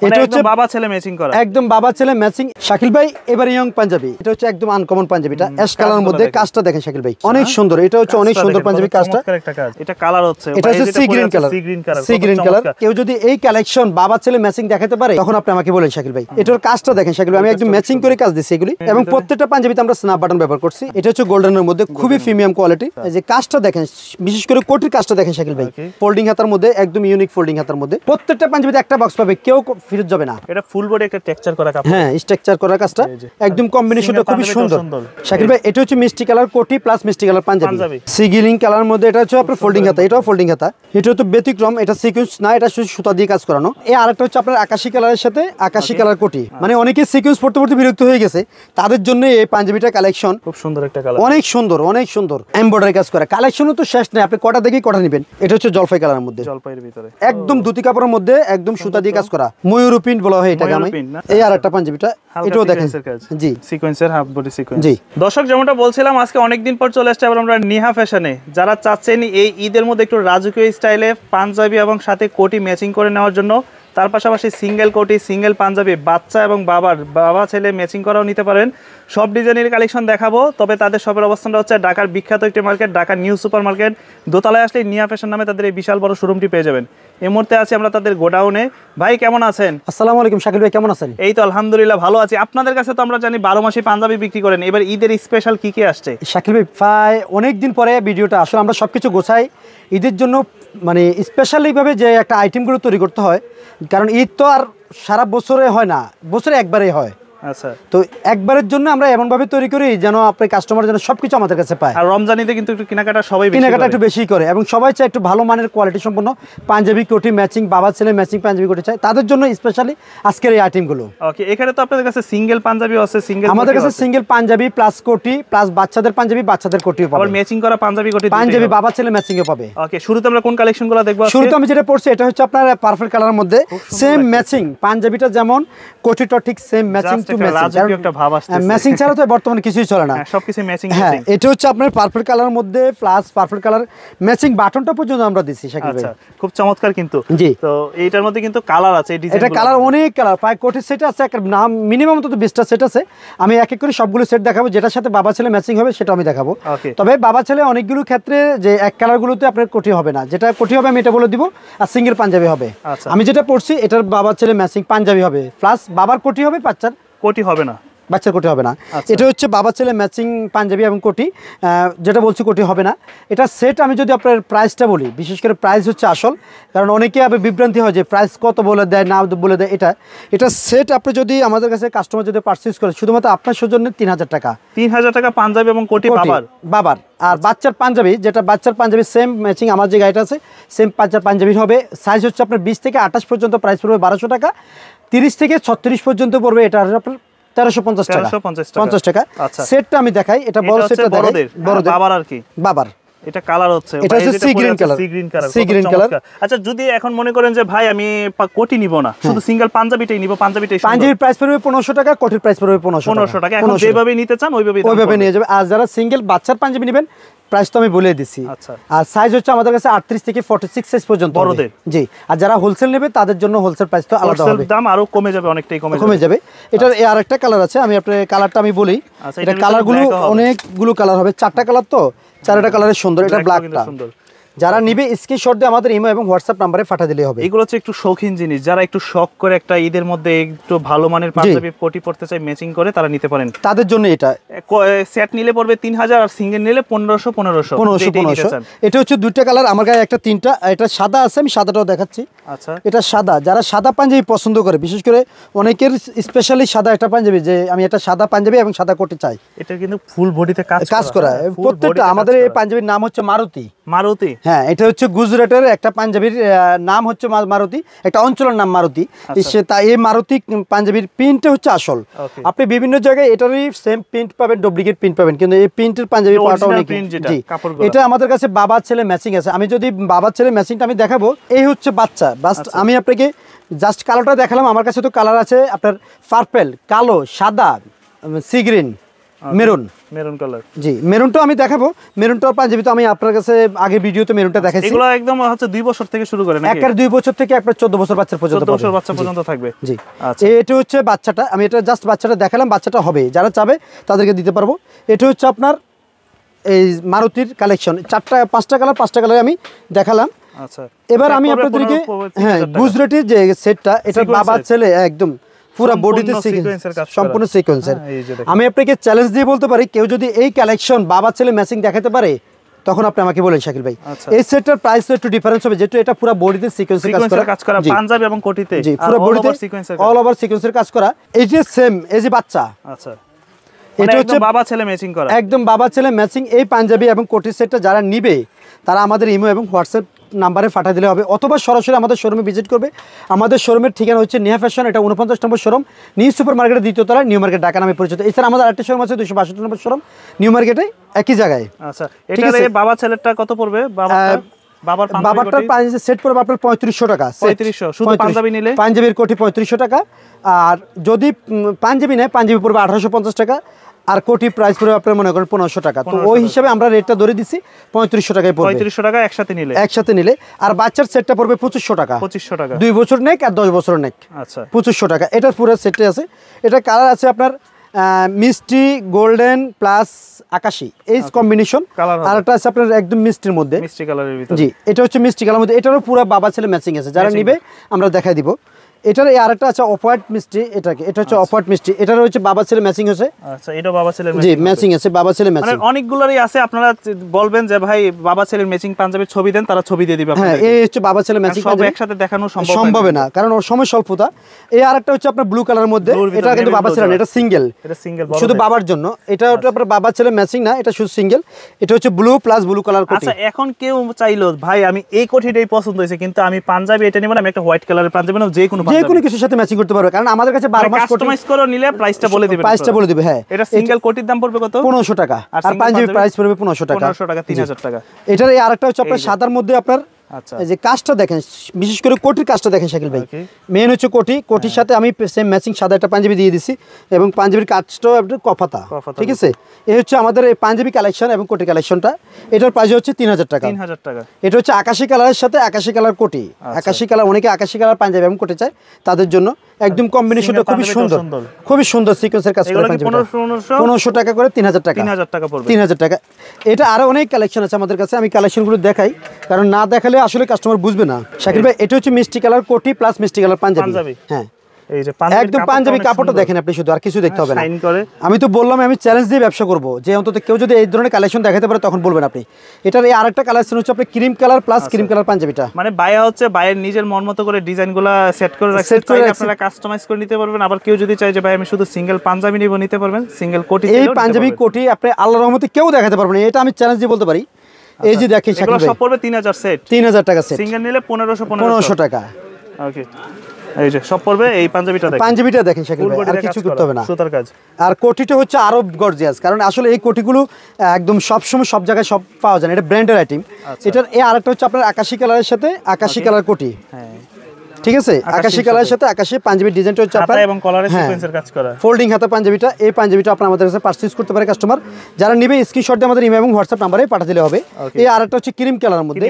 এটা হচ্ছে বাবা ছেলে ম্যাচিং করা, একদম বাবা ছেলে ম্যাচিং। শাকিল ভাই এবার ইয়ং পাঞ্জাবি, এটা হচ্ছে একদম আনকমন পাঞ্জাবিটা, অ্যাশ কালারের মধ্যে কাজটা দেখেন শাকিল ভাই, অনেক সুন্দর। এটা হচ্ছে অনেক সুন্দর পাঞ্জাবি কাজটা। এটা কালার হচ্ছে, এটা হচ্ছে C green colour, C green colour. কেউ যদি এই কালেকশন বাবা ছেলে ম্যাচিং দেখাতে পারে তখন আপনি আমাকে বলেন শাকিল ভাই। এটার কাজটা দেখেন শাকিল ভাই, আমি একদম ম্যাচিং করে কাজ দিচ্ছি এগুলি, এবং প্রত্যেকটা পাঞ্জাবিতে আমরা স্ন্যাপ বাটন ব্যবহার করছি। এটা হচ্ছে গোল্ডেনের মধ্যে খুবই প্রিমিয়াম কোয়ালিটি। এই যে কাজটা দেখেন, বিশেষ করে কোটির কাজটা দেখেন শাকিল ভাই, ফোল্ডিং হাতার মধ্যে, একদম ইউনিক ফোল্ডিং হাতার মধ্যে। প্রত্যেকটা পাঞ্জাবিতে একটা বক্স পাবে, কেউ ফেরত যাবে না। এটা ফুল বডি একটা টেক্সচার করা কাপড়, হ্যাঁ স্ট্রাকচার করা কাজটা একদম কম্বিনেশনটা খুবই সুন্দর শাকিল ভাই। এটা হচ্ছে মিষ্টি কালার কোটি প্লাস মিষ্টি colour panjabi, sea green colour মধ্যে। এটা হচ্ছে আপনার ফোল্ডিং হাতা, এটাও ফোল্ডিং হাতা। এটা হচ্ছে ব্যতিক্রম, এটা সিকোয়েন্স না, এটা শুধু সুতা দিয়ে কাজ করানো। এই আরেকটা হচ্ছে আপনার আকাশী কালারের সাথে আকাশী কালার কোটি, মানে অনেকে সিকোয়েন্স পড়তে পড়তে বিরক্ত হয়ে গেছে, তাদের জন্য এই পাঞ্জাবিটা কালেকশন খুব সুন্দর একটা কালার, অনেক সুন্দর, অনেক সুন্দর এমব্রয়ডারি কাজ করা। কালেকশনও তো শেষ নেই, আপনি কটা দেখেই কটা নেবেন। এটা হচ্ছে জলপাই কালারের মধ্যে, জলপাইয়ের ভিতরে একদম ধুতি কাপড়ের মধ্যে একদম সুতা দিয়ে কাজ করা, ময়ূর প্রিন্ট বলা হয় এটাকে। আমি এই আরেকটা পাঞ্জাবিটা, এটাও দেখেন জি সিকোয়েন্সের হাফ বডি সিকোয়েন্স। জি দর্শক, যেমনটা বলছিলাম আজকে অনেকদিন পর চলে আসছে আবার আমরা নিহা ফ্যাশনে। যারা চাচ্ছেন এই ঈদের মধ্যে একটু রাজকীয় স্টাইলে পাঞ্জাবি এবং সাথে কোটি ম্যাচিং করে নেওয়ার জন্য, তার পাশাপাশি সিঙ্গেল কোটি সিঙ্গেল পাঞ্জাবি বাচ্চা এবং বাবা ছেলে ম্যাচিং করাও নিতে পারেন। সব ডিজাইনের কালেকশন দেখাবো। তবে তাদের শপের অবস্থানটা হচ্ছে ঢাকার বিখ্যাত একটি market, Dhaka new super market. দোতলায় আসলে নিয়া ফ্যাশন নামে তাদের এই বিশাল বড় শোরুমটি পেয়ে যাবেন। এই মুহূর্তে আছি আমরা তাদের গোডাউনে। ভাই কেমন আছেন? আসসালামু আলাইকুম শাকিল ভাই, কেমন আছেন? এই তো আলহামদুলিল্লাহ ভালো আছি। আপনাদের কাছে তো আমরা জানি 12 মাসে পাঞ্জাবি বিক্রি করেন, এবার ঈদের স্পেশাল কি কি আসছে? শাকিল ভাই প্রায় অনেকদিন পরে ভিডিওটা, আসলে আমরা সবকিছু গোছাই ঈদের জন্য, মানে স্পেশালিভাবে যে একটা আইটেমগুলো তৈরি করতে হয়, কারণ ঈদ তো আর সারা বছরে হয় না, বছরে একবারেই হয়। আচ্ছা, তো একবারের জন্য আমরা এমন ভাবে তৈরি করি যেন আপনি কাস্টমার যেন সবকিছু আমাদের কাছে পায়। আর রমজানিতে কিন্তু একটু কেনাকাটা সবাই কেনাকাটা একটু বেশি করে, এবং সবাই চায় একটু ভালো মানের কোয়ালিটি সম্পন্ন পাঞ্জাবি কোটি ম্যাচিং, বাবা ছেলে ম্যাচিং পাঞ্জাবি কোটি চায়, তাদের জন্য স্পেশালি আজকের এই আইটেমগুলো। ওকে, এখানে তো আপনাদের কাছে সিঙ্গেল পাঞ্জাবি আছে, সিঙ্গেল আমাদের কাছে সিঙ্গেল পাঞ্জাবি প্লাস কোটি প্লাস বাচ্চাদের পাঞ্জাবি, বাচ্চাদের কোটিও পাবে, আবার ম্যাচিং করা পাঞ্জাবি কোটি, পাঞ্জাবি বাবা ছেলে ম্যাচিং এ পাবে। ওকে, শুরুতে আমরা কোন কালেকশনগুলো দেখব? শুরুতে আমি যেটা পড়ছি এটা হচ্ছে আপনার পার্পল কালারের মধ্যে সেম ম্যাচিং, পাঞ্জাবিটা যেমন কোটিটা ঠিক same matching two matching, matching ছাড়া তো বর্তমানে কিছুই চলে না, সবকিছু ম্যাচিং। হ্যাঁ, এটা হচ্ছে আপনার পার্পল কালারের মধ্যে প্লাস পার্পল কালার ম্যাচিং বাটনটা পর্যন্ত আমরা দিছি শাকিল ভাই। আচ্ছা, খুব চমৎকার। কিন্তু জি, তো এইটার মধ্যে কিন্তু কালার আছে, এটা কালার অনেক কালার, প্রায় কোটি সেট আছে, একটা নাম মিনিমাম তো 20টা সেট আছে। আমি এক এক করে সবগুলো সেট দেখাবো, যেটার সাথে বাবা ছেলে ম্যাচিং হবে সেটা আমি দেখাবো। তবে বাবা ছেলে অনেকগুলো ক্ষেত্রে যে এক কালারগুলোতে আপনার কোটি হবে না, যেটা কোটি হবে আমি এটা বলে দিব, আর সিঙ্গেল পাঞ্জাবি হবে। আমি যেটা পড়ছি এটার বাবা ছেলে ম্যাচিং পাঞ্জাবি হবে, প্লাস বাবার কোটি হবে, বাচ্চার কোটি হবে না, বাচ্চার কোটি হবে না। এটা হচ্ছে বাবা ছেলে ম্যাচিং পাঞ্জাবি এবং কোটি, যেটা বলছি কোটি হবে না। এটা সেট আমি যদি আপনার প্রাইসটা বলি, বিশেষ করে প্রাইস হচ্ছে আসল, কারণ অনেকে আবার বিভ্রান্তি হয় যে প্রাইস কত বলে দেয় না বলে দেয়। এটা সেট আপনি যদি আমাদের কাছে কাস্টমার যদি পারচেজ করে শুধুমাত্র আপনার সৌজন্যে 3000 টাকা, 3000 টাকা পাঞ্জাবি এবং কোটি বাবার। আর বাচ্চার পাঞ্জাবি, যেটা বাচ্চার পাঞ্জাবি সেম ম্যাচিং আমার যে গাড়িটা আছে সেম বাচ্চার পাঞ্জাবি হবে। সাইজ হচ্ছে আপনার 20 থেকে 28 পর্যন্ত, প্রাইস পড়বে 1200 টাকা, 30 থেকে 36 পর্যন্ত পড়বে এটা আপনার 1350 টাকা। সেটটা আমি দেখাই, এটা বড় সেটটা দেখাই, বড়দের বাবার আর কি, বাবার। এটা কালার হচ্ছে, এটা হচ্ছে C green colour, C green colour. আচ্ছা, যদি এখন মনে করেন যে ভাই আমি কোটি নিব না, শুধু সিঙ্গেল পাঞ্জাবিটাই নিব, পাঞ্জাবিটাই প্রাইস পড়বে 1500 টাকা, কোটির প্রাইস পড়বে 1500 টাকা। এখন যেভাবে নিতে চান ওইভাবে নিয়ে যাবে। আর যারা সিঙ্গেল বাচ্চার পাঞ্জাবি নেবেন প্রাইস তো আমি বলে দিচ্ছি। আর সাইজ হচ্ছে আমাদের কাছে 38 থেকে 46 সাইজ পর্যন্ত বড়দের। জি, আর যারা হোলসেল নেবে তাদের জন্য হোলসেল প্রাইস তো আলাদা হবে, দাম আরো কমে যাবে, অনেকটাই কমে যাবে। এটার এই আরেকটা কালার আছে, আমি আপনাদের কালারটা আমি বলি। এটা কালারগুলো অনেকগুলো কালার হবে, 4টা কালার, তো 4টা কালারের সুন্দর। এটা ব্ল্যাকটা যারা নিবে স্ক্রিনশট দিয়ে আমাদের ইমো এবং হোয়াটসঅ্যাপ নম্বরে পাঠিয়ে দিলে হবে। এগুলো হচ্ছে একটু শৌখিন জিনিস, যারা একটু শখ করে একটা ঈদের মধ্যে একটু ভালো মানের পাঞ্জাবি কোটি পড়তে চায় ম্যাচিং করে, তারা নিতে পারেন, তাদের জন্য। এটা সেট নিলে পড়বে 3000, আর সিঙ্গেল নিলে 1500। এটা হচ্ছে দুইটা কালার, আমার গায়ে একটা 3টা। এটা সাদা আছে, আমি সাদাটাও দেখাচ্ছি। আচ্ছা, এটা সাদা, যারা সাদা পাঞ্জাবি পছন্দ করে, বিশেষ করে অনেকের স্পেশালি সাদা একটা পাঞ্জাবি, যে আমি একটা সাদা পাঞ্জাবি এবং সাদা কোটি চাই। এটা কিন্তু ফুল বডিতে কাজ করা প্রত্যেকটা। আমাদের এই পাঞ্জাবির নাম হচ্ছে মারুতি। হ্যাঁ, এটা হচ্ছে গুজরাটের একটা পাঞ্জাবির নাম হচ্ছে মারুতি, একটা অঞ্চলের নাম মারুতি। এই মারুতি পাঞ্জাবির প্রিন্টটা হচ্ছে আসল। আপনি বিভিন্ন জায়গায় এটারই সেম প্রিন্ট পাবেন, ডুপ্লিকেট প্রিন্ট পাবেন, কিন্তু এই প্রিন্টের পাঞ্জাবি পাওয়াটা অনেক। এটা আমাদের কাছে বাবা ছেলে ম্যাচিং আছে। আমি যদি বাবা ছেলে ম্যাচিংটা আমি দেখাবো, এই হচ্ছে বাচ্চা। আমি আপনাকে জাস্ট কালোটা দেখালাম, আমার কাছে তো কালার আছে আপনার পার্পল, কালো, সাদা, সি গ্রিন, মেরুন কালার। জি, মেরুনটা আমি দেখাবো। মেরুনটার পাঞ্জাবি তো আমি আপনার কাছে আগে ভিডিওতে মেরুনটা দেখাইছি। এগুলো একদম হচ্ছে 2 বছর থেকে শুরু করে নাকি? একের 2 বছর থেকে আপনার 14 বছর বাচ্চা পর্যন্ত 14 বছর বাচ্চা পর্যন্ত থাকবে। জি, আচ্ছা, এটা হচ্ছে বাচ্চাটা, আমি এটা জাস্ট বাচ্চাটা দেখালাম, বাচ্চাটা হবে, যারা চাবে তাদেরকে দিতে পারবো। এটা হচ্ছে আপনার এই মারুতির কালেকশন, 5টা কালার আমি দেখালাম। আচ্ছা, এবার আমি আপনাদেরকে গুজরাটের যে সেটটা, এটা বাবা ছেলে একদম পুরো বডিতে সম্পূর্ণ সিকোয়েন্সের। আমি আপনাকে চ্যালেঞ্জ দিয়ে বলতে পারি, কেউ যদি এই কালেকশন বাবা ছেলে ম্যাচিং দেখাতে পারে, তখন আপনি আমাকে বলেন শাকিল ভাই। এই সেটটার প্রাইস একটু ডিফারেন্স হবে, যেহেতু এটা পুরো বডিতে সিকোয়েন্সের কাজ করা, পাঞ্জাবি এবং কোটিতে, জি, পুরো বডিতে অল ওভার সিকোয়েন্সের কাজ করা। এই যে সেম এই যে বাচ্চা, আচ্ছা, এটা হচ্ছে বাবা ছেলে ম্যাচিং করা, একদম বাবা ছেলে ম্যাচিং। এই পাঞ্জাবি এবং কোটি সেটটা যারা নিবে, তারা আমাদের ইমো এবং হোয়াটসঅ্যাপ নাম্বারে পাঠিয়ে দিলে হবে, অথবা সরাসরি আমাদের শোরুমে ভিজিট করবে। আমাদের শোরুমের ঠিকানা হচ্ছে নেহা ফ্যাশন, এটা 49 নম্বর শোরুম, নিউ সুপার মার্কেটের 2য় তলায়, নিউ মার্কেট ঢাকা নামে পরিচিত। এছাড়া আমাদের আরেকটা শোরুম আছে 262 নম্বর শোরুম, নিউ মার্কেটে, একই জায়গায়। আচ্ছা, এটা বাবা ছেলেরটা কত পড়বে? বাবারটা সেট পড়বে আপনার 3500 টাকা। 3500 শুধু পাঞ্জাবি নিলে? পাঞ্জাবির কোটি 3500 টাকা, আর যদি পাঞ্জাবি নেয় পাঞ্জাবি পড়বে 1850 টাকা, আর কোটি প্রাইস পড়বে আপনার মনে করেন 1500 টাকা। তো ওই হিসাবে আমরা রেটটা ধরে দিছি 3500 টাকায় পড়বে। 3500 টাকা একসাথে নিলে। আর বাচ্চার সেটটা পড়বে 2500 টাকা। 2500 টাকা 2 বছর নেক আর 10 বছর নেক। আচ্ছা, 2500 টাকা। এটা পুরো সেটে আছে। এটা কালার আছে আপনার মিষ্টি, গোল্ডেন প্লাস আকাশী, এই কম্বিনেশন। আর এটা আছে আপনার একদম মিষ্টির মধ্যে, মিষ্টি কালারের ভিতরে। জি, এটা হচ্ছে মিষ্টি কালারের মধ্যে। এটারও পুরো বাবা ছেলে ম্যাচিং আছে, যারা নিবে আমরা দেখাই দিব। এটার এই আরেকটা আছে অফ হোয়াইট মিষ্টি, এটা হচ্ছে অফ হোয়াইট মিষ্টি, এটার হচ্ছে বাবা ছেলে ম্যাচিং আছে। আচ্ছা, এটা বাবা ছেলের জি, ম্যাচিং আছে, বাবা ছেলে ম্যাচিং। মানে অনেকগুলোরই আছে, আপনারা বলবেন যে ভাই বাবা ছেলের ম্যাচিং পাঞ্জাবির ছবি দেন, তারা ছবি দিয়ে দিবে আপনাদের। হ্যাঁ, এই হচ্ছে বাবা ছেলে ম্যাচিং পাঞ্জাবি, সব একসাথে দেখানো সম্ভব না, কারণ ওর সময় স্বল্পতা। এই আরেকটা হচ্ছে আপনার ব্লু কালারের মধ্যে, এটা কিন্তু বাবা ছেলে না, এটা সিঙ্গেল, শুধু বাবার জন্য। এটা হচ্ছে আপনার বাবা ছেলে ম্যাচিং না, এটা শুধু সিঙ্গেল। এটা হচ্ছে ব্লু প্লাস ব্লু কালার কোটি। আচ্ছা, এখন কেউ চাইলো ভাই আমি এই কোটিটাই পছন্দ হয়েছে, কিন্তু আমি পাঞ্জাবি এটা নিব না, আমি একটা হোয়াইট কালারের পাঞ্জাবি না, যে কোনো কিছুর সাথে ম্যাচিং করতে পারবে, কারণ আমাদের কাছে 12 মাস কাস্টমাইজ করে নিলে প্রাইসটা বলে দিবে। হ্যাঁ, এটা সিঙ্গেল কোটির দাম পড়বে কত? 1500 টাকা, আর পাঞ্জাবি প্রাইস পড়বে 1500 টাকা। 3000 টাকা। এটার এই আরেকটা হচ্ছে আপনার সাদার মধ্যে আপনার, আচ্ছা, এই যে কাজটা দেখেন, বিশেষ করে কোটির কাজটা দেখেন শাকিল ভাই। মেন হচ্ছে কোটির সাথে আমি সেম ম্যাচিং সাদা একটা পাঞ্জাবি দিয়ে দিছি, এবং পাঞ্জাবির কাজটাও আপনার কফাতা, ঠিক আছে। এই হচ্ছে আমাদের এই পাঞ্জাবি কালেকশন এবং কোটি কালেকশনটা। এটার প্রাইস হচ্ছে 3000 টাকা। 3000 টাকা। এটা হচ্ছে আকাশী কালারের সাথে আকাশী কালার কোটি। আকাশী কালার, অনেকে আকাশী কালার পাঞ্জাবি এবং কোটি চায়, তাদের জন্য একদম কম্বিনেশনটা খুবই সুন্দর সিকোয়েন্সের কাজ করে। 1500 টাকা করে 3000 টাকা। 3000 টাকা পড়বে। 3000 টাকা। এটা আরো অনেক কালেকশন আছে আমাদের কাছে, আমি কালেকশনগুলো দেখাই, কারণ না দেখালে আসলে কাস্টমার বুঝবে না। শাকিল ভাই, এটা হচ্ছে মিষ্টি কালার কোটি প্লাস মিষ্টি কালার পাঞ্জাবি। হ্যাঁ, এই যে একদম পাঞ্জাবি কাপড়টা দেখেন আপনি, শুধু আর কিছু দেখতে হবে না। আমি তো বললাম আমি চ্যালেঞ্জ দিয়ে ব্যবসা করব, যে অন্তত কেউ যদি এই ধরনের কালেকশন দেখাতে পারে তখন বলবেন আপনি। এটার এই আরেকটা কালেকশন হচ্ছে আপনি cream colour plus cream colour পাঞ্জাবিটা, মানে বায়া হচ্ছে বায়ের নিজের মন মতো করে ডিজাইনগুলো সেট করে রাখছে, আপনারা কাস্টমাইজ করে নিতে পারবেন। আবার কেউ যদি চায় যে ভাই আমি শুধু সিঙ্গেল পাঞ্জাবি নিব, নিতে পারবেন। সিঙ্গেল কোটি, এই পাঞ্জাবি কোটি আপনি আল্লাহর রহমতে কেউ দেখাতে পারবেন না, এটা আমি চ্যালেঞ্জ দিয়ে বলতে পারি। এই যে দেখেন শাকিল ভাই, সব পড়বে 3000 সেট, 3000 টাকা সেট। সিঙ্গেল নিলে 1500 টাকা। ওকে, এই যে সব পড়বে। এই পাঞ্জাবিটা দেখেন শাকিল ভাই, আর কিছু করতে হবে না, সুতার কাজ। আর কোটিটা হচ্ছে আরো গর্জিয়াস, কারণ আসলে এই কোটিগুলো একদম সব সময় সব জায়গায় সব পাওয়া যায় না, এটা ব্র্যান্ডের আইটেম। এটার এই আরেকটা হচ্ছে আপনার আকাশী কালারের সাথে আকাশী কালার কোটি। হ্যাঁ, ঠিক আছে, আকাশী কালারের সাথে আকাশী পাঞ্জাবির ডিজাইনটা হচ্ছে আপনার এবং কলারে সিকোয়েন্সের কাজ করা, ফোল্ডিং হাতা পাঞ্জাবিটা। এই পাঞ্জাবিটা আপনারা আমাদের কাছে পারচেজ করতে পারে কাস্টমার, যারা নিবে স্ক্রিনশট দিয়ে আমাদের ইমেল এবং হোয়াটসঅ্যাপ নাম্বারে পাঠিয়ে দিলে হবে। এই আরেকটা হচ্ছে ক্রিম কালারের মধ্যে,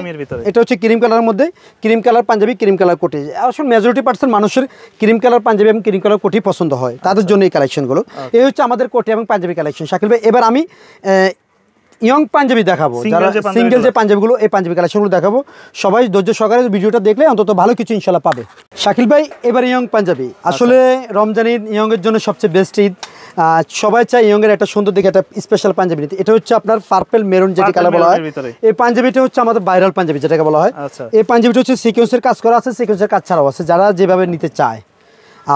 এটা হচ্ছে ক্রিম কালারের মধ্যে, cream colour panjabi, cream colour কোটি। আসলে মেজরিটি পার্সেন্ট মানুষের ক্রিম কালার পাঞ্জাবি এবং ক্রিম কালার কোটি পছন্দ হয়, তাদের জন্য এই কালেকশনগুলো। এই হচ্ছে আমাদের কোটি এবং পাঞ্জাবি কালেকশন। শাকিল ভাই, এবার আমি ইয়ং পাঞ্জাবি দেখাবো, যারা সিঙ্গেল যে পাঞ্জাবিগুলো, এই পাঞ্জাবি কালেকশনগুলো দেখাবো। সবাই ধৈর্য সহকারে ভিডিওটা দেখলে অন্তত ভালো কিছু ইনশাল্লাহ পাবে। শাকিল ভাই, এবার ইয়ং পাঞ্জাবি, আসলে রমজান ঈদ ইয়ং এর জন্য সবচেয়ে বেস্ট ঈদ। সবাই চায় ইয়ং এর একটা সুন্দর দিকে একটা স্পেশাল পাঞ্জাবি নিতে। এটা হচ্ছে আপনার পার্পল মেরুন যেটা কালার বলা হয়। এই পাঞ্জাবিটা হচ্ছে আমাদের ভাইরাল পাঞ্জাবি যেটাকে বলা হয়। এই পাঞ্জাবিটা হচ্ছে সিকোয়েন্সের কাজ করা আছে, সিকোয়েন্সের কাজ ছাড়াও আছে, যারা যেভাবে নিতে চায়।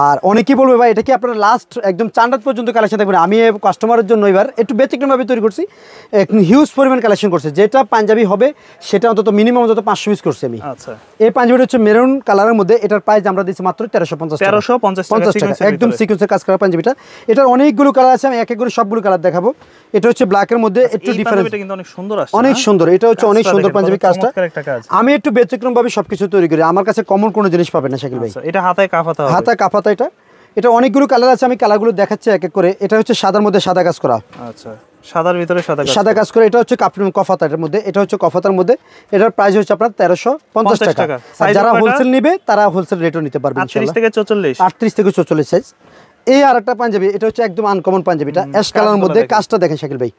আর অনেকেই বলবে ভাই এটা কি আপনারা লাস্ট একদম চাঁদাত পর্যন্ত কালেকশন দেখবেন। আমি কাস্টমারের জন্য এবার একটু ব্যতিক্রমভাবে তৈরি করছি, হিউজ পরিমাণ কালেকশন করছে। যেটা পাঞ্জাবি হবে সেটা অন্তত মিনিমাম অন্তত 500 পিস করছি আমি। আচ্ছা, এই পাঞ্জাবিটা হচ্ছে মেরুন কালারের মধ্যে, এটার প্রাইস আমরা দিচ্ছি মাত্র 1350 টাকা, একদম সিকোয়েন্সের কাজ করা পাঞ্জাবিটা। এটার অনেকগুলো কালার আছে, আমি এক এক করে সবগুলো কালার দেখাবো। এটা হচ্ছে ব্ল্যাকের মধ্যে একটু ডিফারেন্স, অনেক সুন্দর। এটা হচ্ছে অনেক সুন্দর পাঞ্জাবি কাজটা। আমি একটু ব্যতিক্রমভাবে সবকিছু তৈরি করি, আমার কাছে কমন কোনো জিনিস পাবেন না শাকিল ভাই। এটা হাতায় কাফাতা, হাতায় কাফাতা। এটা অনেকগুলো কালার আছে, আমি কালারগুলো দেখাচ্ছি এক এক করে। এটা হচ্ছে সাদার মধ্যে সাদা কাজ করা। আচ্ছা, সাদার ভিতরে সাদা কাজ করে। এটা হচ্ছে কফাতার মধ্যে, এটা হচ্ছে কফাতার মধ্যে। এটার প্রাইস হচ্ছে আপনার 1350 টাকা। যারা হোলসেল নেবে তারা হোলসেল রেটও নিতে পারবে ইনশাআল্লাহ। 38 থেকে 44 সাইজ। এই আরেকটা পাঞ্জাবি, এটা হচ্ছে একদম আনকমন পাঞ্জাবিটা, অ্যাশ কালারের মধ্যে। কাজটা দেখেন শাকিল ভাই,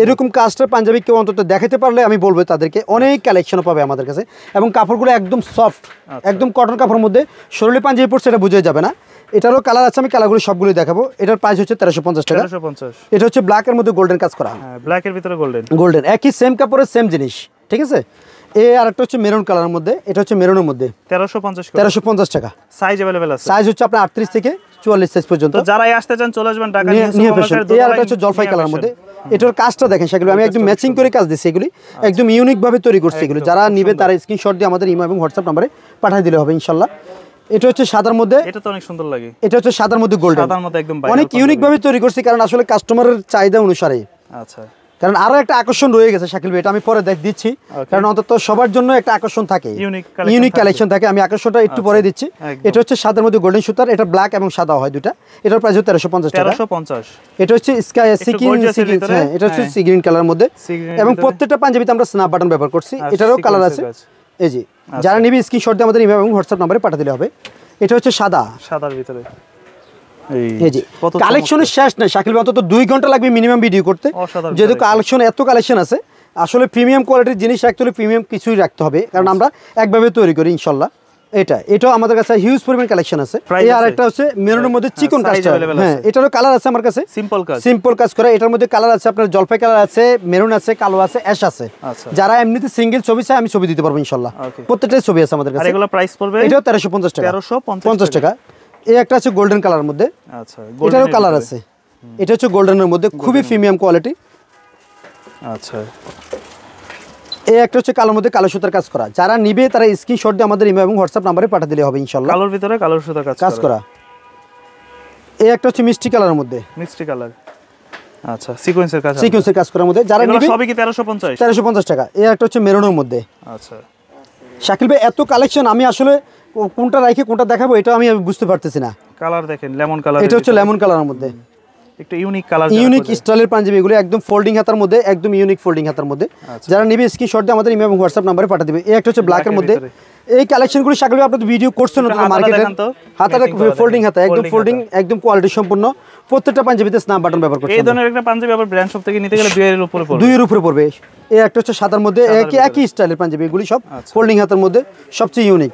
এরকম কাজটার পাঞ্জাবি কেউ অন্তত দেখাতে পারলে আমি বলবো তাদেরকে অনেক কালেকশন পাবে আমাদের কাছে। এবং কাপড়গুলো একদম সফট, একদম কটন কাপড়ের মধ্যে। শরীরে পাঞ্জাবি পড়ছে এটা বুঝে যাবে না। এটারও কালার আছে, আমি কালারগুলো সবগুলো দেখাবো। এটার প্রাইস হচ্ছে 1350 টাকা। এটা হচ্ছে ব্ল্যাকের মধ্যে গোল্ডেন কাজ করা। ব্ল্যাকের ভিতরে গোল্ডেন, একই সেম কাপড়ের সেম জিনিস, ঠিক আছে। এই আরেকটা হচ্ছে মেরুন কালারের মধ্যে, এটা হচ্ছে মেরুনের মধ্যে 1350 টাকা। সাইজ अवेलेबल আছে, সাইজ হচ্ছে আপনার 38 থেকে 44 সাইজ পর্যন্ত। তো যারাই আসতে চান চলে আসবেন ঢাকা নিউ ফ্যাশন। এই আরেকটা হচ্ছে জলপাই কালারের মধ্যে। এটার কাজটা দেখেন সেগুলো আমি একদম ম্যাচিং করে কাজ দিচ্ছি, এগুলি একদম ইউনিক ভাবে তৈরি করছি। এগুলো যারা নিবে তারা স্ক্রিনশট দিয়ে আমাদের ইমো এবং হোয়াটসঅ্যাপ নম্বরে পাঠিয়ে দিলে হবে ইনশাআল্লাহ। এটা হচ্ছে সাদার মধ্যে, এটা তো অনেক সুন্দর লাগে। এটা হচ্ছে সাদার মধ্যে গোল্ডেন, সাদার মধ্যে একদম অনেক ইউনিক ভাবে তৈরি করছি, কারণ আসলে কাস্টমারের চাহিদা অনুসারে। আচ্ছা, কারণ আরো একটা আকর্ষণ রয়ে গেছে শাকিল ভাই, এটা আমি পরে দিচ্ছি, কারণ অন্তত সবার জন্য একটা আকর্ষণ থাকে, ইউনিক কালেকশন থাকে। আমি আকর্ষণটা একটু পরে দিচ্ছি। এটা হচ্ছে সাদার মধ্যে গোল্ডেন সুতার, এটা ব্ল্যাক এবং সাদা হয় দুটা। এটার প্রাইস হচ্ছে 1350 টাকা। এটা হচ্ছে স্কাই হ্যাঁ, এটা হচ্ছে সি গ্রিন কালারের মধ্যে। এবং প্রত্যেকটা পাঞ্জাবিতে আমরা স্ন্যাপ বাটন ব্যবহার করছি। এটারও কালার আছে, এই যে যারা নিবে স্ক্রিনশট দিয়ে আমাদের ইমেল এবং হোয়াটসঅ্যাপ নম্বরে পাঠিয়ে দিলে হবে। এটা হচ্ছে সাদার ভিতরে। এই যে কালেকশনের শেষ নাই শাকিল ভাই, অন্তত 2 ঘন্টা লাগবে মিনিমাম ভিডিও করতে, যেহেতু এত কালেকশন আছে। আসলে প্রিমিয়াম কোয়ালিটির জিনিস রাখতে হলে প্রিমিয়াম কিছুই রাখতে হবে, কারণ আমরা একভাবে তৈরি করি ইনশাল্লাহ। এটাও আমাদের কাছে হিউজ পরিমাণ কালেকশন আছে। এই আরেকটা হচ্ছে মেরুনের মধ্যে চিকন কাজ। হ্যাঁ, এটারও কালার আছে আমার কাছে, সিম্পল কাজ করা। এটার মধ্যে কালার আছে আপনার জলপাই কালার আছে, মেরুন আছে, কালো আছে, অ্যাশ আছে। যারা এমনিতে সিঙ্গেল ছবি চায় আমি ছবি দিতে পারবো ইনশাল্লাহ। প্রত্যেকটাই ছবি আছে আমাদের কাছে। এগুলো প্রাইস পড়বে, এটাও 1350 টাকা। 1350 টাকা। এই একটা আছে গোল্ডেন কালারের মধ্যে, আচ্ছা, এটারও কালার আছে। এটা হচ্ছে গোল্ডেনের মধ্যে, খুবই প্রিমিয়াম কোয়ালিটি। আচ্ছা, এই একটা হচ্ছে কালোর মধ্যে কালো সুতার কাজ করা। যারা নিবে তারা স্ক্রিনশট দিয়ে আমাদের ইমেল এবং হোয়াটসঅ্যাপ নম্বরে পাঠিয়ে দিলে হবে ইনশাআল্লাহ। কালোর ভিতরে কালো সুতার কাজ করা। এই একটা হচ্ছে মিষ্টি কালারের মধ্যে, আচ্ছা, সিকোয়েন্সের কাজ করার মধ্যে। যারা নিবে সবই কি 1350 টাকা। এই একটা হচ্ছে মেরুনের মধ্যে। আচ্ছা শাকিল ভাই, এত কালেকশন আমি আসলে কোনটা রাখি কোনটা দেখাবো এটা আমি বুঝতে পারতেছি না। কালার দেখেন, লেমন কালার। এটা হচ্ছে লেমন কালারের মধ্যে, একটু ইউনিক কালার, ইউনিক স্টাইলের পাঞ্জাবি। এগুলো একদম ফোল্ডিং হাতার মধ্যে, একদম ইউনিক ফোল্ডিং হাতার মধ্যে। যারা নিবে স্ক্রিনশট দিয়ে আমাদের ইমেল এবং হোয়াটসঅ্যাপ নম্বরে পাঠিয়ে দিবে। এই একটা হচ্ছে ব্ল্যাকের মধ্যে। এই কালেকশনগুলো শাকিল ভাই আপনাদের ভিডিও করছেন না মার্কেটে, হাতাটা ফোল্ডিং হাতা, একদম ফোল্ডিং, একদম কোয়ালিটি সম্পন্ন। প্রত্যেকটা পাঞ্জাবিতে স্ন্যাপ বাটন ব্যবহার করছে। এই ধরনের একটা পাঞ্জাবি আবার ব্র্যান্ড শপ থেকে নিতে গেলে 2 এর উপরে পড়বে, 2 এর উপরে পড়বে। এই একটা হচ্ছে সাদার মধ্যে, একই স্টাইলের পাঞ্জাবি। এগুলি সব ফোল্ডিং হাতার মধ্যে, সবচেয়ে ইউনিক।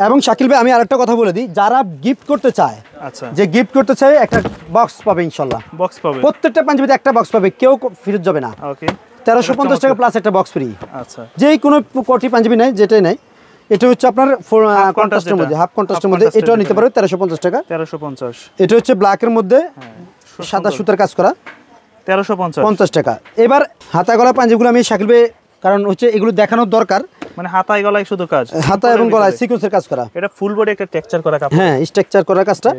এবং শাকিল ভাই আমি আরেকটা কথা বলে দিই, যারা গিফট করতে চায়, আচ্ছা, যে গিফট করতে চায় একটা বক্স পাবে ইনশাআল্লাহ। বক্স পাবে, প্রত্যেকটা পাঞ্জাবিতে একটা বক্স পাবে, কেউ ফেরত যাবে না। ওকে, 1350 টাকা প্লাস একটা বক্স ফ্রি। আচ্ছা, যেই কোনো কোটি পাঞ্জাবি নাই, যেটাই নাই। এটা হচ্ছে আপনার কন্ট্রাস্টের মধ্যে, হাফ কন্ট্রাস্টের মধ্যে। এটাও নিতে পারবে 1350 টাকা। 1350। এটা হচ্ছে ব্ল্যাকের মধ্যে সাদা সুতার কাজ করা, 1350 টাকা। এবার হাতা গলা পাঞ্জাবিগুলো আমি শাকিল ভাই, কারণ হচ্ছে এগুলো দেখানোর দরকার, মানে হাতায় গলায় শুধু কাজ, হাতা এবং গলায় সিকোয়েন্সের কাজ করা। এটা ফুল বডি একটা টেক্সচার করা কাপড়। হ্যাঁ, স্ট্রাকচার করা কাজটা,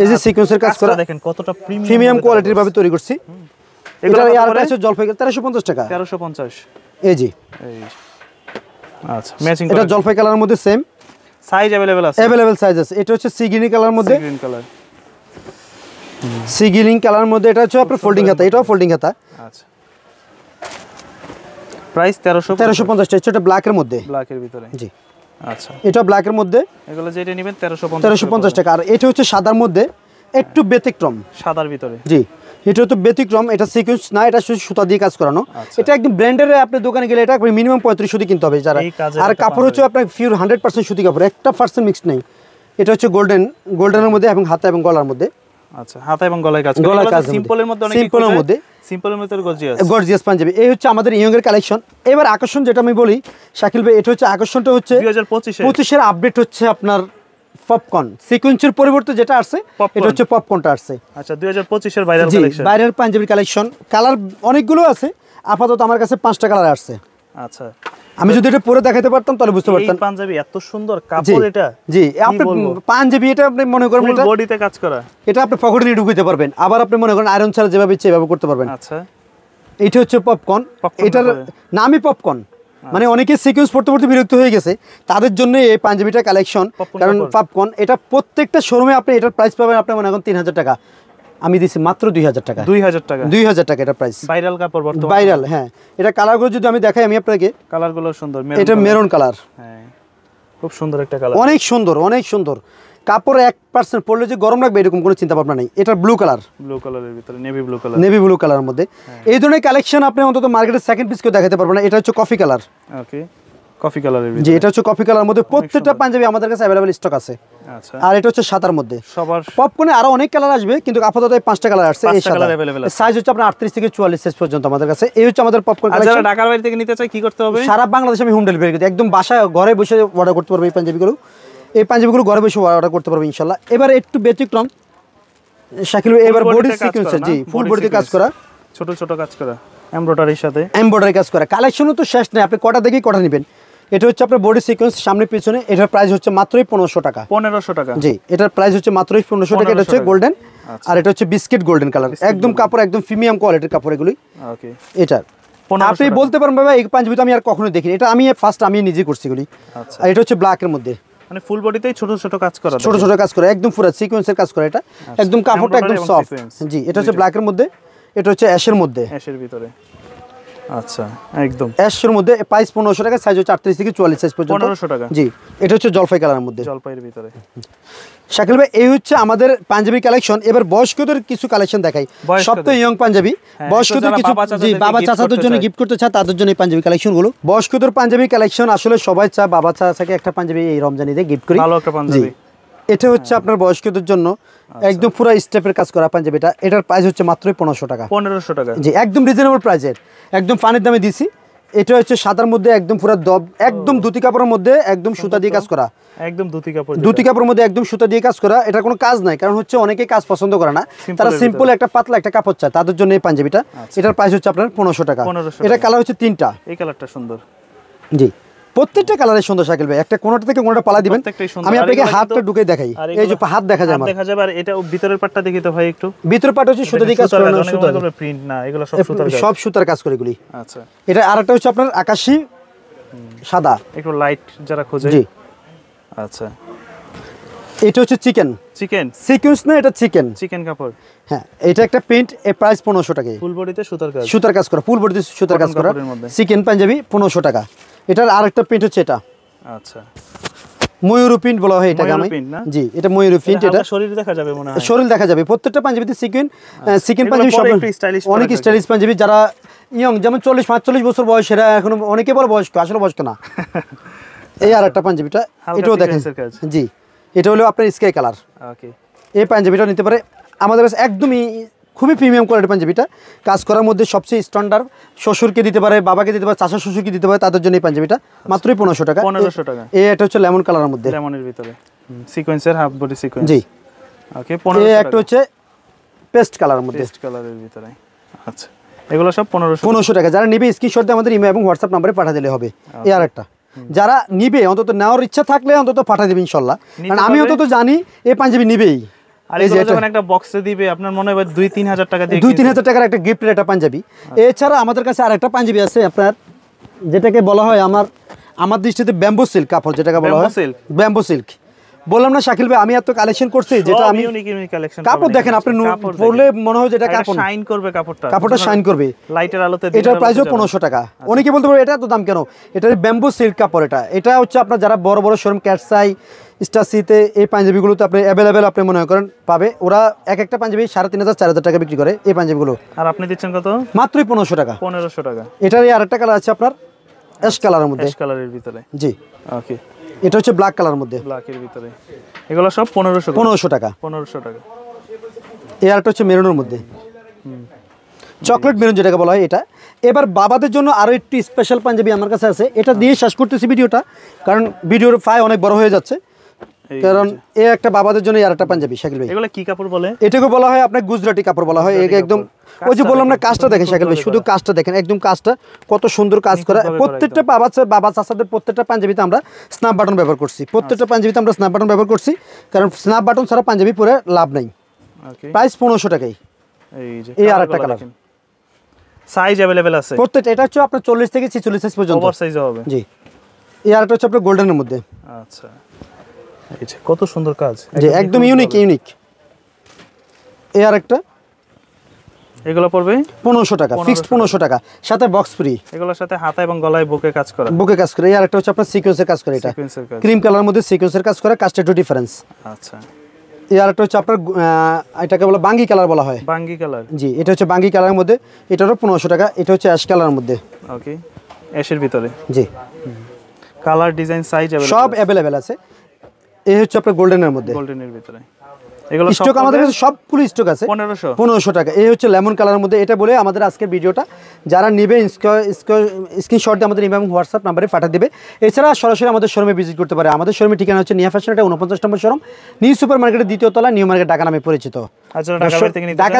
এই যে সিকোয়েন্সের কাজ করা দেখেন কতটা প্রিমিয়াম কোয়ালিটির ভাবে তৈরি করছি। এটা আর আছে জলপাই 1350 টাকা। 1350। এই জি, আচ্ছা, ম্যাচিং। এটা জলপাই কালারের মধ্যে সেম সাইজ अवेलेबल আছে, अवेलेबल সাইজ আছে। এটা হচ্ছে সি গ্রিন কালারের মধ্যে, C green colour, sea green কালারের মধ্যে। এটা হচ্ছে আপনার ফোল্ডিং হাতা, এটাও ফোল্ডিং হাতা। আচ্ছা, প্রাইস 1350 টাকা। এটা ব্ল্যাকের মধ্যে, ব্ল্যাকের ভিতরে, জি। আচ্ছা, এটা ব্ল্যাকের মধ্যে, এগুলো যেটা নেবেন 1350 টাকা। আর এটা হচ্ছে সাদার মধ্যে, একটু ব্যতিক্রম, সাদার ভিতরে, জি। এটা তো ব্যতিক্রম, এটা সিকোয়েন্স না, এটা শুধু সুতা দিয়ে কাজ করানো। এটা একদম ব্র্যান্ডের, আপনি দোকানে গেলে এটা মিনিমাম 35 সুতি কিনতে হবে যারা। আর কাপড় হচ্ছে আপনার পিওর 100% সুতি কাপড়, 1% মিক্স নেই। এটা হচ্ছে গোল্ডেনের মধ্যে এবং হাতা এবং গলার মধ্যে। আচ্ছা, হাতা এবং গলায় কাজ, গলায় কাজ সিম্পলের মধ্যে, অনেক সিম্পলের মধ্যে, সিম্পলের মধ্যে গর্জিয়াস পাঞ্জাবি। এই হচ্ছে আমাদের ইয়ং এর কালেকশন। এবার আকর্ষণ যেটা আমি বলি শাকিল ভাই, এটা হচ্ছে আকর্ষণটা হচ্ছে 2025 এর আপডেট হচ্ছে আপনার পপকর্ন সিকোয়েন্সের পরিবর্তে যেটা আসছে, এটা হচ্ছে পপকর্নটা আসছে। আচ্ছা, 2025 এর viral collection, viral panjabi collection. Colour অনেকগুলো আছে, আপাতত আমার কাছে 5টা কালার আসছে। আচ্ছা, আমি যদি এটা পরে দেখাতে পারতাম তাহলে বুঝতে পারতাম। এই পাঞ্জাবি এত সুন্দর কাপড়, এটা জি, আপনি পাঞ্জাবি, এটা আপনি মনে করেন এটা বডিতে কাজ করা, এটা আপনি পকেটে নিয়ে ঢুকাইতে পারবেন। আবার আপনি মনে করেন আয়রন ছাড়া যেভাবে ইচ্ছে এভাবে করতে পারবেন। আচ্ছা, এটা হচ্ছে পপকর্ন, এটার নামই পপকর্ন। মানে অনেকে সিকোয়েন্স পড়তে পড়তে বিরক্ত হয়ে গেছে, তাদের জন্য এই পাঞ্জাবিটা কালেকশন। কারণ পপকর্ন এটা প্রত্যেকটা শোরুমে আপনি এটার প্রাইস পাবেন আপনার মনে এখন 3000 টাকা, আমি দিছি মাত্র 2000 টাকা। 2000 টাকা এটা প্রাইস। ভাইরাল কাপড় বর্তমানে ভাইরাল। হ্যাঁ, এটা কালারগুলো যদি আমি দেখাই আমি আপনাকে, কালারগুলো সুন্দর। এটা মেরুন কালার। হ্যাঁ, খুব সুন্দর একটা কালার, অনেক সুন্দর, অনেক সুন্দর। কাপড় 1% পরলে যে গরম লাগবে এরকম কোনো চিন্তা ভাবনা নেই। এটা ব্লু কালার, ব্লু কালারের ভিতরে navy blue colour, navy blue কালারের মধ্যে। এই ধরনের কালেকশন আপনি অন্তত মার্কেটে সেকেন্ড পিস কেউ দেখাতে পারবেন না। এটা হচ্ছে কফি কালার। ওকে, কফি কালারের ভিতরে। জি, এটা হচ্ছে কফি কালারের মধ্যে। প্রত্যেকটা পাঞ্জাবি আমাদের কাছে अवेलेबल স্টক আছে। আচ্ছা, আর এটা হচ্ছে সাদার মধ্যে। সবার পপকর্নে আরো অনেক কালার আসবে, কিন্তু আপাতত এই 5টা কালার আসছে। এই সাদা अवेलेबल সাইজ হচ্ছে আপনার 38 থেকে 44 সাইজ পর্যন্ত আমাদের কাছে। এই হচ্ছে আমাদের পপকর্ন কালেকশন। যারা ঢাকার বাইরে থেকে নিতে চায় কি করতে হবে? সারা বাংলাদেশে আমি হোম ডেলিভারি করি, একদম বাসায় ঘরে বসে অর্ডার করতে পারবে। এই পাঞ্জাবিগুলো ঘরে বসে অর্ডার করতে পারবে ইনশাআল্লাহ। এবার একটু ব্যতিক্রম শাকিল ভাই, এবার বডি সিকোয়েন্সের। জি, ফুল বডিতে কাজ করা, ছোট ছোট কাজ করা, এমব্রয়ডারির সাথে এমব্রয়ডারি কাজ করা। কালেকশনও তো শেষ নেই, আপনি কটা দেখেই কটা নেবেন। এটা হচ্ছে আপনার বডি সিকোয়েন্স সামনে পিছনে। এটার প্রাইস হচ্ছে মাত্রই 1500 টাকা। 1500 টাকা। জি, এটার প্রাইস হচ্ছে মাত্রই 1500 টাকা। এটা হচ্ছে গোল্ডেন, আর এটা হচ্ছে বিস্কিট গোল্ডেন কালার। একদম কাপড় একদম প্রিমিয়াম কোয়ালিটির কাপড় এগুলি। ওকে, এটা আপনি বলতে পারেন ভাই এই পাঞ্জাবি তো আমি আর কখনো দেখিনি। এটা আমি ফার্স্ট আমি নিজে করছি এগুলি। আচ্ছা, আর এটা হচ্ছে ব্ল্যাকের মধ্যে, মানে ফুল বডিতেই ছোট ছোট কাজ করা, ছোট ছোট কাজ করা, একদম পুরো সিকোয়েন্সের কাজ করা। এটা একদম কাপড়টা একদম সফট। জি, এটা হচ্ছে ব্ল্যাকের মধ্যে, এটা হচ্ছে অ্যাশের মধ্যে, অ্যাশের ভিতরে। আচ্ছা, একদম অ্যাশের মধ্যে। প্রাইস 1500 টাকা, সাইজ হচ্ছে 38 থেকে 44 সাইজ পর্যন্ত। 1500 টাকা। জি, এটা হচ্ছে জলপাই কালারের মধ্যে, জলপাইয়ের ভিতরে। শাকিল ভাই এই হচ্ছে আমাদের পাঞ্জাবি কালেকশন। এবার বয়স্কদের কিছু কালেকশন দেখাই, সব তো ইয়ং পাঞ্জাবি। বয়স্কদের কিছু, জি, বাবা চাচাদের জন্য গিফট করতে চায় তাদের জন্য এই পাঞ্জাবি কালেকশনগুলো। বয়স্কদের পাঞ্জাবি কালেকশন আসলে সবাই চায় বাবা চাচাকে একটা পাঞ্জাবি এই রমজান ঈদে গিফট করি, ভালো একটা পাঞ্জাবি। এটা হচ্ছে আপনার বয়স্কদের জন্য একদম পুরো স্টেপের কাজ করা পাঞ্জাবিটা। এটার প্রাইস হচ্ছে মাত্রই 1500 টাকা। 1500 টাকা। জি, একদম রিজনেবল প্রাইসের, একদম ফানির দামে দিছি। এটা হচ্ছে সাদার মধ্যে একদম পুরো দব, একদম দুতি কাপড়ের মধ্যে একদম সুতা দিয়ে কাজ করা, একদম দুতি কাপড়, দুতি কাপড়ের মধ্যে একদম সুতা দিয়ে কাজ করা। এটা কোনো কাজ নাই, কারণ হচ্ছে অনেকে কাজ পছন্দ করে না, তারা সিম্পল একটা পাতলা একটা কাপড় চায়, তাদের জন্য এই পাঞ্জাবিটা। এটার প্রাইস হচ্ছে আপনার 1500 টাকা। এটা কালার হচ্ছে 3টা। এই কালারটা সুন্দর। জি, প্রত্যেকটা কালারে সুন্দর শাকিল ভাই। একটা কোনটা থেকে কোনটা পালা দিবেন, আমি আপনাকে হাতটা ঢুকে দেখাই। এই যে হাত দেখা যায় আমার, দেখা যাবে। আর এটা ভিতরের পাটটা দেখি তো ভাই একটু। ভিতরের পাট হচ্ছে সুতা দিয়ে কাজ করা, সুতা প্রিন্ট না, এগুলো সব সুতার কাজ, সব সুতার কাজ করে এগুলি। আচ্ছা, এটা আরেকটা হচ্ছে আপনার আকাশী সাদা, একটু লাইট যারা খোঁজে। জি, আচ্ছা, এটা হচ্ছে চিকেন সিকোয়েন্স না, এটা চিকেন কাপড়। হ্যাঁ, এটা একটা প্রিন্ট, এর প্রাইস 1500 টাকা। ফুল বডিতে সুতার কাজ করা, ফুল বডিতে সুতার কাজ করা চিকেন পাঞ্জাবি 1500 টাকা। এটার আরেকটা প্রিন্ট হচ্ছে এটা। আচ্ছা, ময়ূরী প্রিন্ট বলা হয় এটাকে। জি, এটা ময়ূরী প্রিন্ট। এটা শরীর দেখা যাবে, মনে হয় শরীর দেখা যাবে। প্রত্যেকটা পাঞ্জাবিতে চিকেন পাঞ্জাবি সব অনেক স্টাইলিশ পাঞ্জাবি। যারা ইয়ং, যেমন 40-45 বছর বয়স, এরা এখন অনেকে বলে বয়স্ক, আসলে বয়স্ক না। এই আরেকটা পাঞ্জাবিটা, এটাও দেখেন। জি, এটা হলো আপনার স্কাই কালার। ওকে, এই পাঞ্জাবিটা নিতে পারে আমাদের কাছে, একদমই খুবই প্রিমিয়াম কোয়ালিটির পাঞ্জাবিটা। কাজ করার মধ্যে সবচেয়ে স্ট্যান্ডার্ড। শ্বশুরকে দিতে পারে, বাবাকে দিতে পারে, চাচা শ্বশুরকে দিতে পারে, তাদের জন্য এই পাঞ্জাবিটা মাত্রই 1500 টাকা। 1500 টাকা। এটা হচ্ছে লেমন কালারের মধ্যে, লেমনের ভিতরে সিকোয়েন্সের হাফ বডি সিকোয়েন্স। জি, ওকে, 1500 টাকা। একটা হচ্ছে পেস্ট কালারের মধ্যে, পেস্ট কালারের ভিতরে। আচ্ছা, এগুলো সব 1500 টাকা। যারা নিবে স্ক্রিনশট দিয়ে আমাদের ইমেল এবং হোয়াটসঅ্যাপ নম্বরে পাঠিয়ে দিলে হবে। এই আরেকটা যারা নিবে, অন্তত নেওয়ার ইচ্ছা থাকলে অন্তত পাঠিয়ে দেবে ইনশাআল্লাহ, কারণ আমি অন্তত জানি এই পাঞ্জাবি নিবেই। আর এই যে যখন একটা বক্সে দিবে, আপনার মনে হয় 2-3 হাজার টাকা দিয়ে 2-3 হাজার টাকার একটা গিফটের একটা পাঞ্জাবি। এছাড়া আমাদের কাছে আরেকটা পাঞ্জাবি আছে আপনার, যেটাকে বলা হয় আমার দৃষ্টিতে ব্যাম্বো সিল্ক কাপড়, যেটাকে বলা হয় ব্যাম্বো সিল্ক। বললাম না শাকিল ভাই, আমি এত কালেকশন করছি, যেটা আমি কাপড় দেখেন, আপনি পরলে মনে হয় যেটা কাপড় শাইন করবে, কাপড়টা শাইন করবে লাইটের আলোতে। এটার প্রাইসও 1500 টাকা। অনেকে বলতে পারে এটা এত দাম কেন, এটা ব্যাম্বো সিল্ক কাপড়। এটা হচ্ছে আপনার যারা বড় বড় শোরুম, ক্যাটসাই, স্টার সিতে, এই পাঞ্জাবিগুলোতে আপনি অ্যাভেলেবেল আপনি মনে করেন পাবে। ওরা এক একটা পাঞ্জাবি 3500-4000 টাকা বিক্রি করে এই পাঞ্জাবিগুলো, আর আপনি দিচ্ছেন কত? মাত্রই 1500 টাকা। 1500 টাকা। এটারই আরেকটা কালার আছে আপনার অ্যাশ কালারের মধ্যে, অ্যাশ কালারের ভিতরে। জি, ওকে, এটা হচ্ছে ব্ল্যাক কালারের মধ্যে, ব্ল্যাকের ভিতরে। এগুলো সব 1500 টাকা। 1500 টাকা। এই আরেকটা হচ্ছে মেরুনের মধ্যে, চকলেট মেরুন যেটাকে বলা হয় এটা। এবার বাবাদের জন্য আরো একটু স্পেশাল পাঞ্জাবি আমার কাছে আছে, এটা দিয়ে শেষ করতেছি ভিডিওটা, কারণ ভিডিওর ফাই অনেক বড় হয়ে যাচ্ছে। কারণ এই একটা বাবাদের জন্য আর একটা পাঞ্জাবি। শাকিল ভাই, এগুলো কি কাপড় বলে? এটাকে বলা হয় আপনার গুজরাটি কাপড় বলা হয়। এটা একদম ওই যে বললাম না, কাজটা দেখেন শাকিল ভাই, শুধু কাজটা দেখেন, একদম কাজটা কত সুন্দর কাজ করা। প্রত্যেকটা বাবা চাচাদের প্রত্যেকটা পাঞ্জাবিতে আমরা স্ন্যাপ বাটন ব্যবহার করছি। প্রত্যেকটা পাঞ্জাবিতে আমরা স্ন্যাপ বাটন ব্যবহার করছি, কারণ স্ন্যাপ বাটন ছাড়া পাঞ্জাবি পরে লাভ নাই। প্রাইস 1500 টাকাই। এই আরেকটা কালার, সাইজ अवेलेबल আছে প্রত্যেকটা। এটা হচ্ছে আপনার 40 থেকে 46 সাইজ পর্যন্ত ওভার সাইজ হবে। জি। এই আরেকটা হচ্ছে আপনার গোল্ডেনের মধ্যে। আচ্ছা এই যে কত সুন্দর কাজ, জি একদম ইউনিক। এই আরেকটা, এগুলো পড়বে 1500 টাকা, ফিক্সড 1500 টাকা, সাথে বক্স ফ্রি। এগুলোর সাথে হাতা এবং গলায় বুকে কাজ করা, বুকে কাজ করে। এই আরেকটা হচ্ছে আপনার সিকোয়েন্সের কাজ করে। এটা সিকোয়েন্সের কাজ, ক্রিম কালার মধ্যে সিকোয়েন্সের কাজ করে, কাজটা একটু ডিফারেন্স। আচ্ছা। এই আরেকটা হচ্ছে আপনার এটাকে বলে বাঙ্গি কালার বলা হয়। বাঙ্গি কালার, জি এটা হচ্ছে বাঙ্গি কালারের মধ্যে, এটারও 1500 টাকা। এটা হচ্ছে অ্যাশ কালারের মধ্যে। ওকে, অ্যাশের ভিতরে। জি কালার ডিজাইন সাইজ সব অ্যাভেলেবেল আছে। এই হচ্ছে আপনার গোল্ডেনের মধ্যে, গোল্ডেনের ভিতরে। এগুলো স্টক আমাদের কাছে সবগুলো স্টক আছে 1500 টাকা। এই হচ্ছে লেমন কালারের মধ্যে। এটা বলে আমাদের আজকের ভিডিওটা যারা নেবে স্ক্রিনশট দিয়ে আমাদের ইমেল এবং হোয়াটসঅ্যাপ নাম্বারে পাঠিয়ে দেবে। এছাড়া সরাসরি আমাদের শোরুমে ভিজিট করতে পারে। আমাদের শোরুমের ঠিকানা হচ্ছে নিয়া ফ্যাশন, এটা 49 নম্বর শোরুম, নিউ সুপার মার্কেটের দ্বিতীয় তলা, নিউ মার্কেট ঢাকা নামে পরিচিত। ঢাকা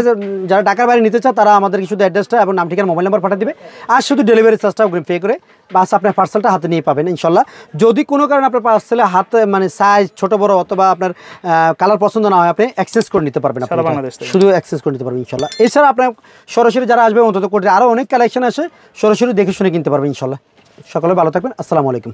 যারা ঢাকার বাইরে নিতে চায় তারা আমাদেরকে শুধু অ্যাড্রেসটা এবং নাম ঠিকানা মোবাইল নাম্বার পাঠিয়ে দেবে, আর শুধু ডেলিভারি চার্জটা পে করে বাস আপনার পার্সেলটা হাতে নিয়ে পাবেন ইনশাল্লাহ। যদি কোনো কারণে আপনার পার্সেলে হাতে মানে সাইজ ছোট বড় অথবা আপনার কালার পছন্দ না হয়, আপনি এক্সচেঞ্জ করে নিতে পারবেন, শুধু এক্সচেঞ্জ করে নিতে পারবেন ইনশাল্লাহ। এছাড়া আপনার সরাসরি যারা আসবে অন্তত করে আরও অনেক কালেকশন আছে, সরাসরি দেখে শুনে কিনতে পারবেন ইনশাল্লাহ। সকলে ভালো থাকবেন, আসসালামু আলাইকুম।